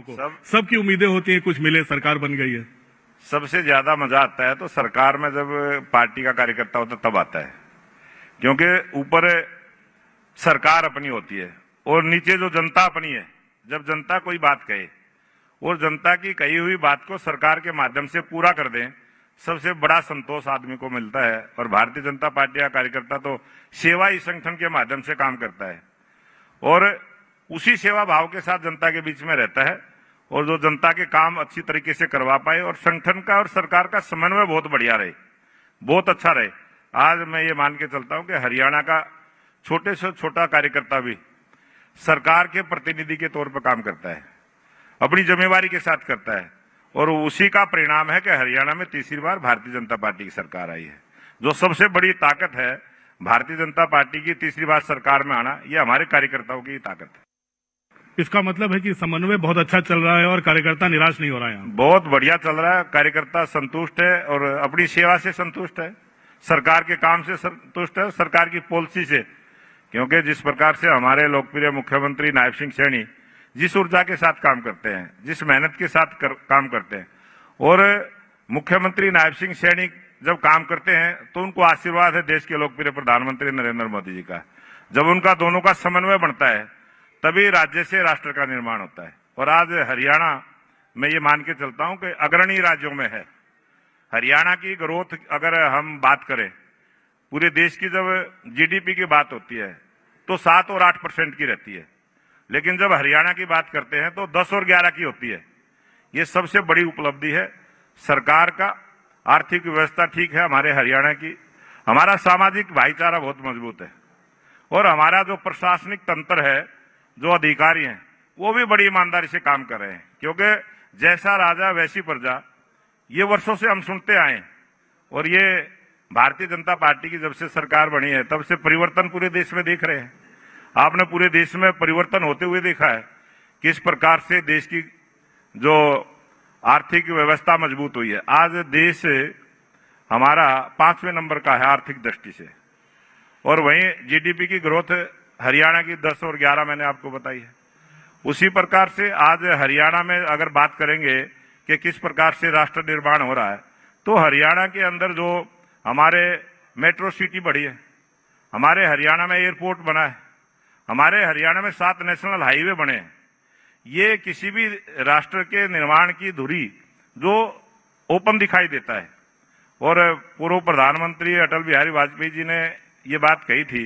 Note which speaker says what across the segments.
Speaker 1: नेताओं को? सबकी उम्मीदें होती हैं कुछ मिले, सरकार बन गई है।
Speaker 2: सबसे ज्यादा मजा आता है तो सरकार में जब पार्टी का कार्यकर्ता होता तब आता है, क्योंकि ऊपर सरकार अपनी होती है और नीचे जो जनता अपनी है। जब जनता कोई बात कहे और जनता की कही हुई बात को सरकार के माध्यम से पूरा कर दें, सबसे बड़ा संतोष आदमी को मिलता है। और भारतीय जनता पार्टी का कार्यकर्ता तो सेवा ही संगठन के माध्यम से काम करता है और उसी सेवा भाव के साथ जनता के बीच में रहता है और जो जनता के काम अच्छी तरीके से करवा पाए और संगठन का और सरकार का समन्वय बहुत बढ़िया रहे, बहुत अच्छा रहे। आज मैं ये मान के चलता हूं कि हरियाणा का छोटे से छोटा कार्यकर्ता भी सरकार के प्रतिनिधि के तौर पर काम करता है, अपनी जिम्मेवारी के साथ करता है और उसी का परिणाम है कि हरियाणा में तीसरी बार भारतीय जनता पार्टी की सरकार आई है। जो सबसे बड़ी ताकत है भारतीय जनता पार्टी की तीसरी बार सरकार में आना, यह हमारे कार्यकर्ताओं की ताकत है।
Speaker 1: इसका मतलब है कि समन्वय बहुत अच्छा चल रहा है और कार्यकर्ता निराश नहीं हो रहा है।
Speaker 2: बहुत बढ़िया चल रहा है, कार्यकर्ता संतुष्ट है और अपनी सेवा से संतुष्ट है, सरकार के काम से संतुष्ट है, सरकार की पॉलिसी से। क्योंकि जिस प्रकार से हमारे लोकप्रिय मुख्यमंत्री नायब सिंह सैनी जिस ऊर्जा के साथ काम करते हैं, जिस मेहनत के साथ काम करते हैं और मुख्यमंत्री नायब सिंह सैनी जब काम करते हैं तो उनको आशीर्वाद है देश के लोकप्रिय प्रधानमंत्री नरेंद्र मोदी जी का। जब उनका दोनों का समन्वय बनता है तभी राज्य से राष्ट्र का निर्माण होता है। और आज हरियाणा मैं ये मान के चलता हूं कि अग्रणी राज्यों में है। हरियाणा की ग्रोथ अगर हम बात करें, पूरे देश की जब जीडीपी की बात होती है तो 7 और 8% की रहती है, लेकिन जब हरियाणा की बात करते हैं तो 10 और 11 की होती है। ये सबसे बड़ी उपलब्धि है सरकार का। आर्थिक व्यवस्था ठीक है हमारे हरियाणा की, हमारा सामाजिक भाईचारा बहुत मजबूत है और हमारा जो प्रशासनिक तंत्र है, जो अधिकारी हैं, वो भी बड़ी ईमानदारी से काम कर रहे हैं। क्योंकि जैसा राजा वैसी प्रजा, ये वर्षों से हम सुनते आए और ये भारतीय जनता पार्टी की जब से सरकार बनी है तब से परिवर्तन पूरे देश में देख रहे हैं। आपने पूरे देश में परिवर्तन होते हुए देखा है, किस प्रकार से देश की जो आर्थिक व्यवस्था मजबूत हुई है। आज देश हमारा 5वें नंबर का है आर्थिक दृष्टि से और वहीं जीडीपी की ग्रोथ हरियाणा की 10 और 11 मैंने आपको बताई है। उसी प्रकार से आज हरियाणा में अगर बात करेंगे कि किस प्रकार से राष्ट्र निर्माण हो रहा है, तो हरियाणा के अंदर जो हमारे मेट्रो सिटी बढ़ी है, हमारे हरियाणा में एयरपोर्ट बना है, हमारे हरियाणा में 7 नेशनल हाईवे बने हैं। ये किसी भी राष्ट्र के निर्माण की धुरी जो ओपन दिखाई देता है। और पूर्व प्रधानमंत्री अटल बिहारी वाजपेयी जी ने ये बात कही थी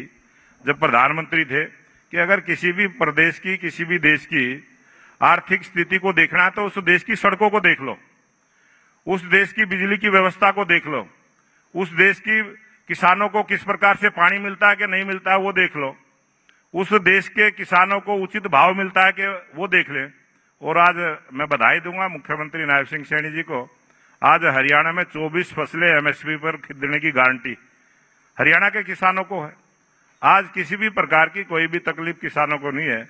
Speaker 2: जब प्रधानमंत्री थे कि अगर किसी भी प्रदेश की, किसी भी देश की आर्थिक स्थिति को देखना है तो उस देश की सड़कों को देख लो, उस देश की बिजली की व्यवस्था को देख लो, उस देश की किसानों को किस प्रकार से पानी मिलता है कि नहीं मिलता है वो देख लो, उस देश के किसानों को उचित भाव मिलता है कि वो देख लें। और आज मैं बधाई दूंगा मुख्यमंत्री नायब सिंह सैनी जी को। आज हरियाणा में 24 फसलें एमएसपी पर खरीदने की गारंटी हरियाणा के किसानों को है। आज किसी भी प्रकार की कोई भी तकलीफ किसानों को नहीं है।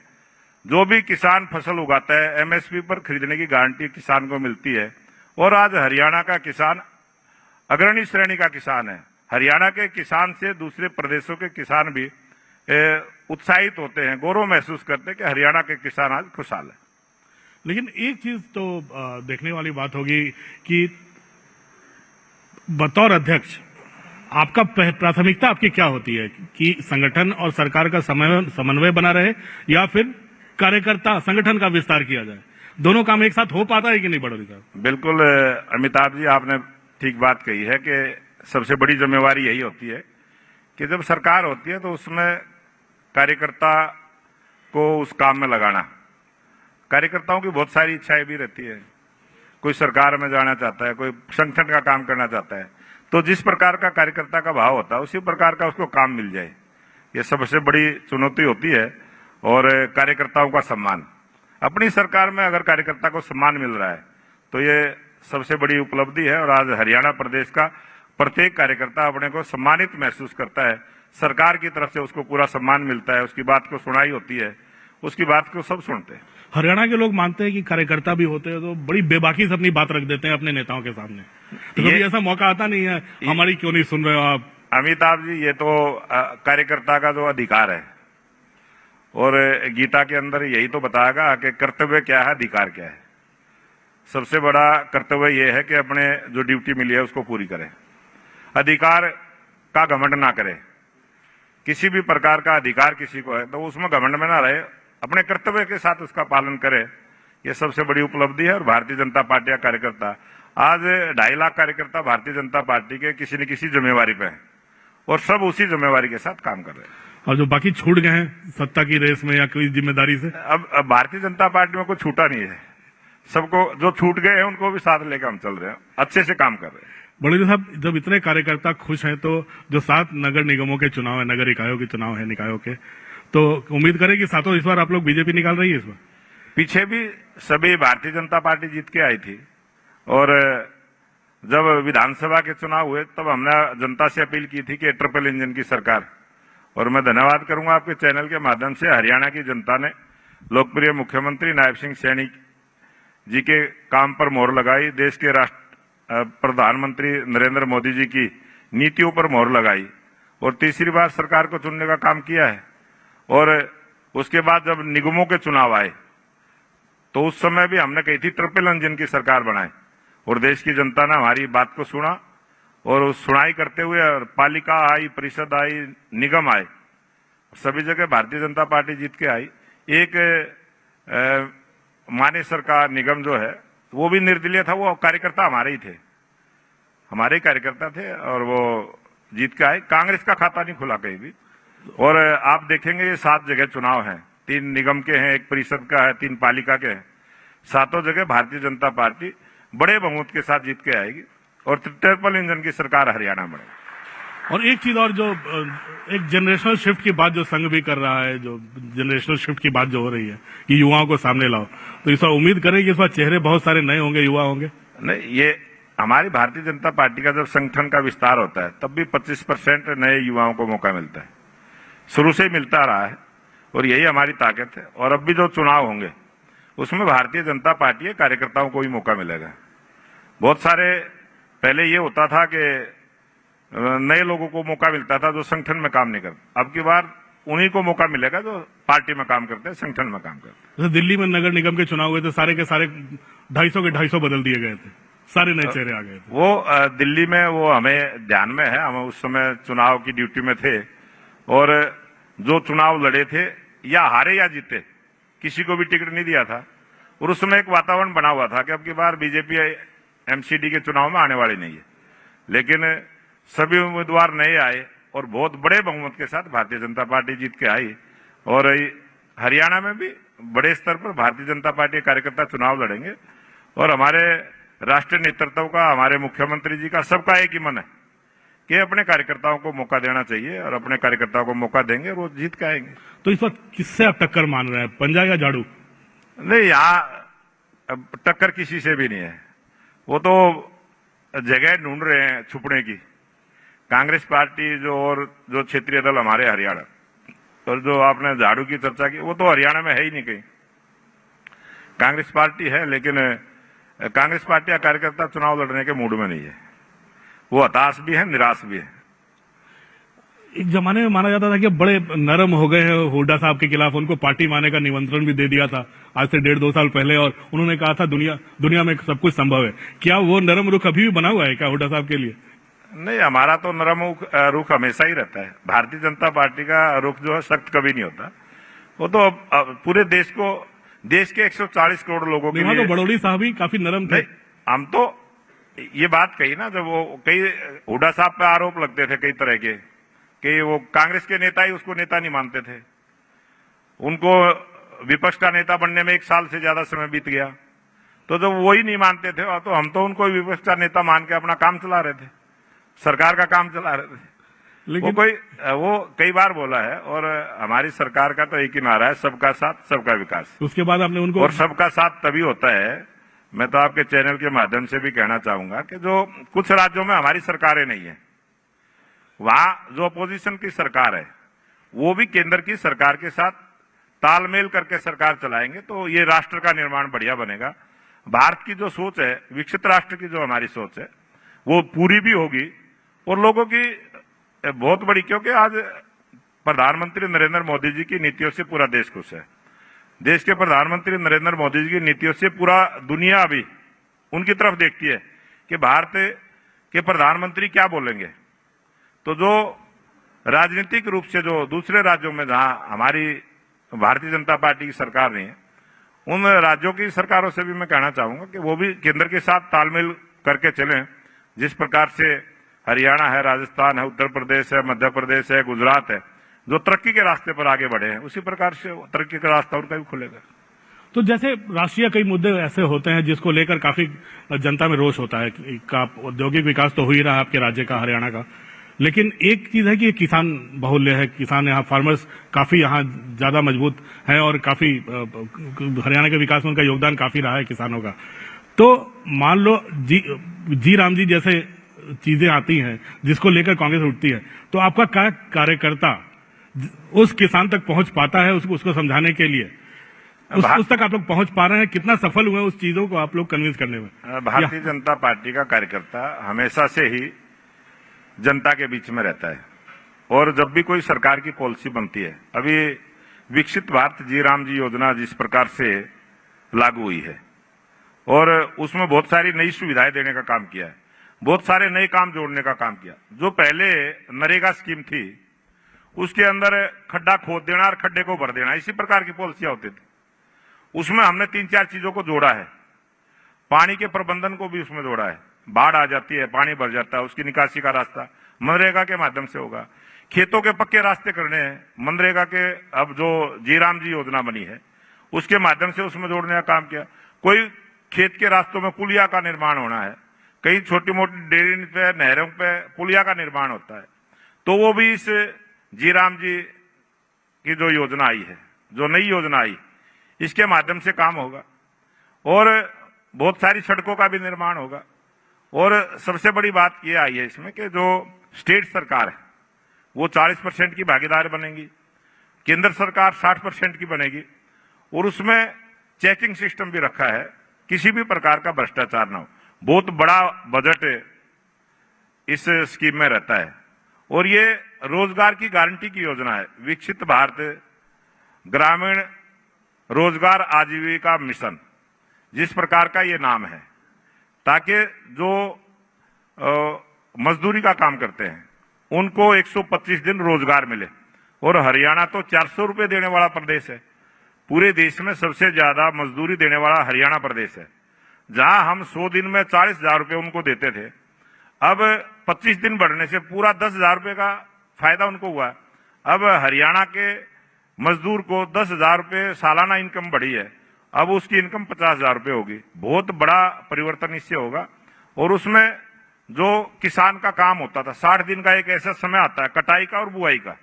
Speaker 2: जो भी किसान फसल उगाता है एमएसपी पर खरीदने की गारंटी किसान को मिलती है। और आज हरियाणा का किसान अग्रणी श्रेणी का किसान है। हरियाणा के किसान से दूसरे प्रदेशों के किसान भी उत्साहित होते हैं, गौरव महसूस करते हैं कि हरियाणा के किसान आज खुशहाल है।
Speaker 1: लेकिन एक चीज तो देखने वाली बात होगी कि बतौर अध्यक्ष आपका प्राथमिकता आपकी क्या होती है कि संगठन और सरकार का समन्वय बना रहे या फिर कार्यकर्ता संगठन का विस्तार किया जाए? दोनों काम एक साथ हो पाता है कि नहीं बड़ोरी साहब?
Speaker 2: बिल्कुल अमिताभ जी, आपने ठीक बात कही है कि सबसे बड़ी जिम्मेवारी यही होती है कि जब सरकार होती है तो उसमें कार्यकर्ता को उस काम में लगाना। कार्यकर्ताओं की बहुत सारी इच्छाएं भी रहती है, कोई सरकार में जाना चाहता है, कोई संगठन का काम करना चाहता है, तो जिस प्रकार का कार्यकर्ता का भाव होता है उसी प्रकार का उसको काम मिल जाए, ये सबसे बड़ी चुनौती होती है। और कार्यकर्ताओं का सम्मान, अपनी सरकार में अगर कार्यकर्ता को सम्मान मिल रहा है तो ये सबसे बड़ी उपलब्धि है। और आज हरियाणा प्रदेश का प्रत्येक कार्यकर्ता अपने को सम्मानित महसूस करता है, सरकार की तरफ से उसको पूरा सम्मान मिलता है, उसकी बात को सुनाई होती है, उसकी बात को सब सुनते हैं।
Speaker 1: हरियाणा के लोग मानते हैं कि कार्यकर्ता भी होते हैं तो बड़ी बेबाकी से अपनी बात रख देते हैं अपने नेताओं के सामने, तो कभी ऐसा मौका आता नहीं है हमारी क्यों नहीं सुन रहे हो आप?
Speaker 2: अमिताभ जी, ये तो कार्यकर्ता का जो अधिकार है और गीता के अंदर यही तो बताएगा कि कर्तव्य क्या है, अधिकार क्या है। सबसे बड़ा कर्तव्य यह है कि अपने जो ड्यूटी मिली है उसको पूरी करें, अधिकार का घमंड ना करें। किसी भी प्रकार का अधिकार किसी को है तो उसमें घमंड में ना रहे, अपने कर्तव्य के साथ उसका पालन करे। ये सबसे बड़ी उपलब्धि है। और भारतीय जनता पार्टी का कार्यकर्ता आज 2.5 लाख कार्यकर्ता भारतीय जनता पार्टी के किसी न किसी जिम्मेवारी पे हैं और सब उसी जिम्मेवारी के साथ काम कर रहे हैं।
Speaker 1: और जो बाकी छूट गए हैं सत्ता की रेस में या कोई जिम्मेदारी से,
Speaker 2: अब भारतीय जनता पार्टी में कोई छूटा नहीं है। सबको जो छूट गए हैं उनको भी साथ लेकर हम चल रहे हैं, अच्छे से काम कर रहे हैं।
Speaker 1: बड़ोली साहब, जब इतने कार्यकर्ता खुश हैं तो जो 7 नगर निगमों के चुनाव है, नगर इकाइयों के चुनाव है, निकायों के, तो उम्मीद करें कि सातों इस बार आप लोग बीजेपी निकाल रही है इस बार?
Speaker 2: पीछे भी सभी भारतीय जनता पार्टी जीत के आई थी और जब विधानसभा के चुनाव हुए तब हमने जनता से अपील की थी कि ट्रिपल इंजन की सरकार, और मैं धन्यवाद करूंगा आपके चैनल के माध्यम से, हरियाणा की जनता ने लोकप्रिय मुख्यमंत्री नायब सिंह सैनी जी के काम पर मोहर लगाई, देश के प्रधानमंत्री नरेंद्र मोदी जी की नीतियों पर मोहर लगाई और तीसरी बार सरकार को चुनने का काम किया है। और उसके बाद जब निगमों के चुनाव आए तो उस समय भी हमने कही थी ट्रिपल इंजन की सरकार बनाए, और देश की जनता ने हमारी बात को सुना और उस सुनाई करते हुए पालिका आई, परिषद आई, निगम आए, सभी जगह भारतीय जनता पार्टी जीत के आई। एक मान्य सरकार निगम जो है वो भी निर्दलीय था, वो कार्यकर्ता हमारे ही थे, हमारे ही कार्यकर्ता थे और वो जीत के आए। कांग्रेस का खाता नहीं खुला कहीं भी। और आप देखेंगे ये 7 जगह चुनाव हैं, 3 निगम के हैं, 1 परिषद का है, 3 पालिका के हैं। 7 जगह भारतीय जनता पार्टी बड़े बहुमत के साथ जीत के आएगी और ट्रिपल इंजन की सरकार हरियाणा में।
Speaker 1: और एक चीज और, जो एक जनरेशनल शिफ्ट की बात जो संघ भी कर रहा है, जो जनरेशनल शिफ्ट की बात जो हो रही है कि युवाओं को सामने लाओ, तो इस बार उम्मीद करें कि इस बार चेहरे बहुत सारे नए होंगे, युवा होंगे?
Speaker 2: नहीं, ये हमारी भारतीय जनता पार्टी का जब संगठन का विस्तार होता है तब भी 25% नए युवाओं को मौका मिलता है, शुरू से ही मिलता रहा है और यही हमारी ताकत है। और अब भी जो चुनाव होंगे उसमें भारतीय जनता पार्टी के कार्यकर्ताओं को भी मौका मिलेगा। बहुत सारे पहले ये होता था कि नए लोगों को मौका मिलता था जो संगठन में काम नहीं करते, अब की बार उन्हीं को मौका मिलेगा जो पार्टी में काम करते हैं, संगठन में काम करते हैं।
Speaker 1: दिल्ली में नगर निगम के चुनाव हुए थे, सारे के सारे 250 के 250 बदल दिए गए थे, सारे नए चेहरे आ गए थे।
Speaker 2: वो दिल्ली में वो हमें ध्यान में है, हम उस समय चुनाव की ड्यूटी में थे और जो चुनाव लड़े थे या हारे या जीते किसी को भी टिकट नहीं दिया था और उस समय एक वातावरण बना हुआ था कि अब की बार बीजेपी एमसीडी के चुनाव में आने वाली नहीं है। लेकिन सभी उम्मीदवार नए आए और बहुत बड़े बहुमत के साथ भारतीय जनता पार्टी जीत के आई और हरियाणा में भी बड़े स्तर पर भारतीय जनता पार्टी के कार्यकर्ता चुनाव लड़ेंगे। और हमारे राष्ट्रीय नेतृत्व का, हमारे मुख्यमंत्री जी का, सबका एक ही मन है कि अपने कार्यकर्ताओं को मौका देना चाहिए और अपने कार्यकर्ताओं को मौका देंगे, वो जीत के आएंगे।
Speaker 1: तो इस वक्त किससे आप टक्कर मान रहे हैं, पंजा या झाड़ू?
Speaker 2: नहीं, यहाँ टक्कर किसी से भी नहीं है, वो तो जगह ढूंढ रहे हैं छुपने की। कांग्रेस पार्टी जो और जो क्षेत्रीय दल हमारे हरियाणा, और जो आपने झाड़ू की चर्चा की, वो तो हरियाणा में है ही नहीं कहीं। कांग्रेस पार्टी है लेकिन कांग्रेस पार्टी का कार्यकर्ता चुनाव लड़ने के मूड में नहीं है, वो हताश भी है, निराश भी है।
Speaker 1: एक जमाने में माना जाता था कि बड़े नरम हो गए हैं हुड्डा साहब के खिलाफ, उनको पार्टी में आने का निमंत्रण भी दे दिया था आज से 1.5-2 साल पहले, और उन्होंने कहा था दुनिया में सब कुछ संभव है। क्या वो नरम रुख अभी भी बना हुआ है क्या हुड्डा साहब के लिए?
Speaker 2: नहीं, हमारा तो नरम रुख हमेशा ही रहता है। भारतीय जनता पार्टी का रुख जो है सख्त कभी नहीं होता। वो तो पूरे देश को, देश के 140 करोड़ लोगों के लिए।
Speaker 1: तो बड़ौली साहब ही काफी नरम थे।
Speaker 2: हम तो ये बात कही ना, जब वो कई हुड्डा साहब पे आरोप लगते थे कई तरह के कि वो कांग्रेस के नेता ही उसको नेता नहीं मानते थे, उनको विपक्ष का नेता बनने में 1 साल से ज्यादा समय बीत गया। तो जब वो ही नहीं मानते थे तो हम तो उनको विपक्ष का नेता मान के अपना काम चला रहे थे, सरकार का काम चला रहे थे। लेकिन वो कई बार बोला है और हमारी सरकार का तो एक ही नारा है, सबका साथ सबका विकास।
Speaker 1: उसके बाद आपने उनको, और
Speaker 2: सबका साथ तभी होता है, मैं तो आपके चैनल के माध्यम से भी कहना चाहूंगा कि जो कुछ राज्यों में हमारी सरकारें नहीं है, वहां जो अपोजिशन की सरकार है वो भी केंद्र की सरकार के साथ तालमेल करके सरकार चलाएंगे तो ये राष्ट्र का निर्माण बढ़िया बनेगा। भारत की जो सोच है, विकसित राष्ट्र की जो हमारी सोच है, वो पूरी भी होगी और लोगों की बहुत बड़ी, क्योंकि आज प्रधानमंत्री नरेंद्र मोदी जी की नीतियों से पूरा देश खुश है। देश के प्रधानमंत्री नरेंद्र मोदी जी की नीतियों से पूरा दुनिया अभी उनकी तरफ देखती है कि भारत के प्रधानमंत्री क्या बोलेंगे। तो जो राजनीतिक रूप से जो दूसरे राज्यों में जहां हमारी भारतीय जनता पार्टी की सरकार नहीं है, उन राज्यों की सरकारों से भी मैं कहना चाहूंगा कि वो भी केंद्र के साथ तालमेल करके चलें। जिस प्रकार से हरियाणा है, राजस्थान है, उत्तर प्रदेश है, मध्य प्रदेश है, गुजरात है, जो तरक्की के रास्ते पर आगे बढ़े हैं, उसी प्रकार से तरक्की का रास्ता उनका भी खुलेगा।
Speaker 1: तो जैसे राष्ट्रीय कई मुद्दे ऐसे होते हैं जिसको लेकर काफी जनता में रोष होता है का औद्योगिक विकास तो हो ही रहा है आपके राज्य का, हरियाणा का, लेकिन एक चीज है कि ये किसान बहुल्य है, किसान यहाँ फार्मर्स काफी यहाँ ज्यादा मजबूत है और काफी हरियाणा के विकास में उनका योगदान काफी रहा है किसानों का। तो मान लो जी राम जी जैसे चीजें आती हैं जिसको लेकर कांग्रेस उठती है, तो आपका क्या कार्यकर्ता उस किसान तक पहुंच पाता है उसको समझाने के लिए? उस तक आप लोग पहुंच पा रहे हैं? कितना सफल हुए उस चीजों को आप लोग कन्विंस करने में?
Speaker 2: भारतीय जनता पार्टी का कार्यकर्ता हमेशा से ही जनता के बीच में रहता है और जब भी कोई सरकार की पॉलिसी बनती है, अभी विकसित भारत जी राम जी योजना जिस प्रकार से लागू हुई है और उसमें बहुत सारी नई सुविधाएं देने का काम किया है, बहुत सारे नए काम जोड़ने का काम किया। जो पहले नरेगा स्कीम थी उसके अंदर खड्डा खोद देना और खड्डे को भर देना, इसी प्रकार की पॉलिसियां होती थी। उसमें हमने 3-4 चीजों को जोड़ा है। पानी के प्रबंधन को भी उसमें जोड़ा है। बाढ़ आ जाती है, पानी भर जाता है, उसकी निकासी का रास्ता मनरेगा के माध्यम से होगा। खेतों के पक्के रास्ते करने हैं, मनरेगा के अब जो जी राम जी योजना बनी है उसके माध्यम से उसमें जोड़ने का काम किया। कोई खेत के रास्तों में पुलिया का निर्माण होना है, कई छोटी मोटी डेयरी पे, नहरों पे पुलिया का निर्माण होता है, तो वो भी इस जी राम जी की जो योजना आई है, जो नई योजना आई, इसके माध्यम से काम होगा। और बहुत सारी सड़कों का भी निर्माण होगा। और सबसे बड़ी बात यह आई है इसमें कि जो स्टेट सरकार है वो 40% की भागीदार बनेगी, केंद्र सरकार 60% की बनेगी और उसमें चेकिंग सिस्टम भी रखा है, किसी भी प्रकार का भ्रष्टाचार न हो। बहुत बड़ा बजट इस स्कीम में रहता है और ये रोजगार की गारंटी की योजना है। विकसित भारत ग्रामीण रोजगार आजीविका मिशन जिस प्रकार का ये नाम है, ताकि जो मजदूरी का काम करते हैं उनको 125 दिन रोजगार मिले। और हरियाणा तो 400 रुपए देने वाला प्रदेश है, पूरे देश में सबसे ज्यादा मजदूरी देने वाला हरियाणा प्रदेश है। जहां हम 100 दिन में 40,000 रुपए उनको देते थे, अब 25 दिन बढ़ने से पूरा 10,000 रुपए का फायदा उनको हुआ। अब हरियाणा के मजदूर को 10,000 रुपए सालाना इनकम बढ़ी है, अब उसकी इनकम 50,000 रुपए होगी। बहुत बड़ा परिवर्तन इससे होगा। और उसमें जो किसान का काम होता था, 60 दिन का एक ऐसा समय आता है कटाई का और बुआई का,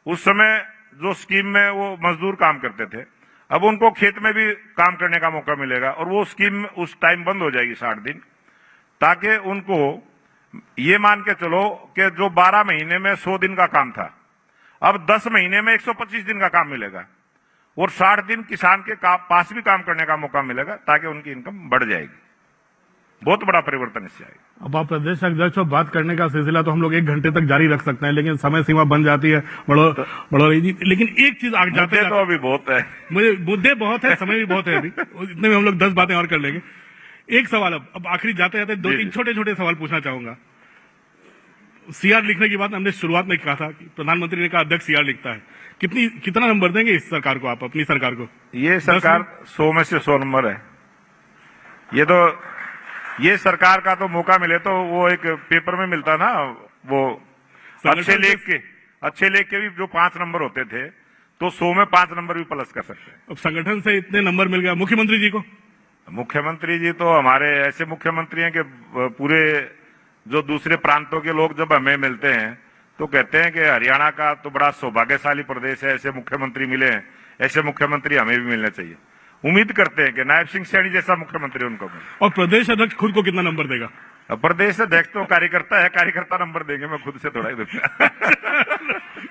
Speaker 2: उस समय जो स्कीम में वो मजदूर काम करते थे, अब उनको खेत में भी काम करने का मौका मिलेगा और वो स्कीम उस टाइम बंद हो जाएगी 60 दिन, ताकि उनको ये मान के चलो कि जो 12 महीने में 100 दिन का काम था, अब 10 महीने में 125 दिन का काम मिलेगा और 60 दिन किसान के पास भी काम करने का मौका मिलेगा, ताकि उनकी इनकम बढ़ जाएगी। बहुत बड़ा परिवर्तन इससे आएगा।
Speaker 1: अब आप प्रदेश अध्यक्ष बात करने का सिलसिला तो हम लोग 1 घंटे तक जारी रख सकते हैं, लेकिन समय सीमा बन जाती है बड़ोरी जी। लेकिन एक चीज आगे जाते
Speaker 2: तो अभी बहुत है,
Speaker 1: मुझे मुद्दे बहुत है, समय भी बहुत है, अभी इतने में हम लोग 10 बातें और कर लेंगे। एक सवाल अब आखिरी जाते जाते 2-3 छोटे सवाल पूछना चाहूंगा। सीआर लिखने की बात हमने शुरुआत में कहा था कि प्रधानमंत्री ने कहा अध्यक्ष सीआर लिखता है, कितना नंबर देंगे इस सरकार को आप, अपनी सरकार को?
Speaker 2: ये सरकार 100 में से 100 नंबर है। ये सरकार का तो मौका मिले तो वो एक पेपर में मिलता ना, वो अच्छे लेख के भी जो 5 नंबर होते थे, तो 100 में 5 नंबर भी प्लस कर सकते हैं।
Speaker 1: अब संगठन से इतने नंबर मिल गया मुख्यमंत्री जी को।
Speaker 2: मुख्यमंत्री जी तो हमारे ऐसे मुख्यमंत्री हैं कि पूरे जो दूसरे प्रांतों के लोग जब हमें मिलते हैं तो कहते हैं कि हरियाणा का तो बड़ा सौभाग्यशाली प्रदेश है, ऐसे मुख्यमंत्री मिले हैं, ऐसे मुख्यमंत्री हमें भी मिलने चाहिए। उम्मीद करते हैं कि नायब सिंह सैनी जैसा मुख्यमंत्री उनको मिले।
Speaker 1: और प्रदेश अध्यक्ष खुद को कितना नंबर देगा?
Speaker 2: प्रदेश अध्यक्ष तो कार्यकर्ता है, कार्यकर्ता नंबर देंगे, मैं खुद से थोड़ा ही दूंगा।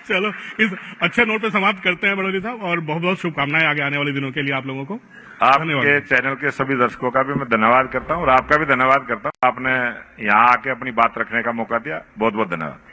Speaker 1: चलो, इस अच्छे नोट पे समाप्त करते हैं बड़ोली साहब, और बहुत बहुत शुभकामनाएं आगे आने वाले दिनों के लिए आप लोगों को।
Speaker 2: आपके चैनल के सभी दर्शकों का भी मैं धन्यवाद करता हूं और आपका भी धन्यवाद करता हूं। आपने यहाँ आके अपनी बात रखने का मौका दिया, बहुत बहुत धन्यवाद।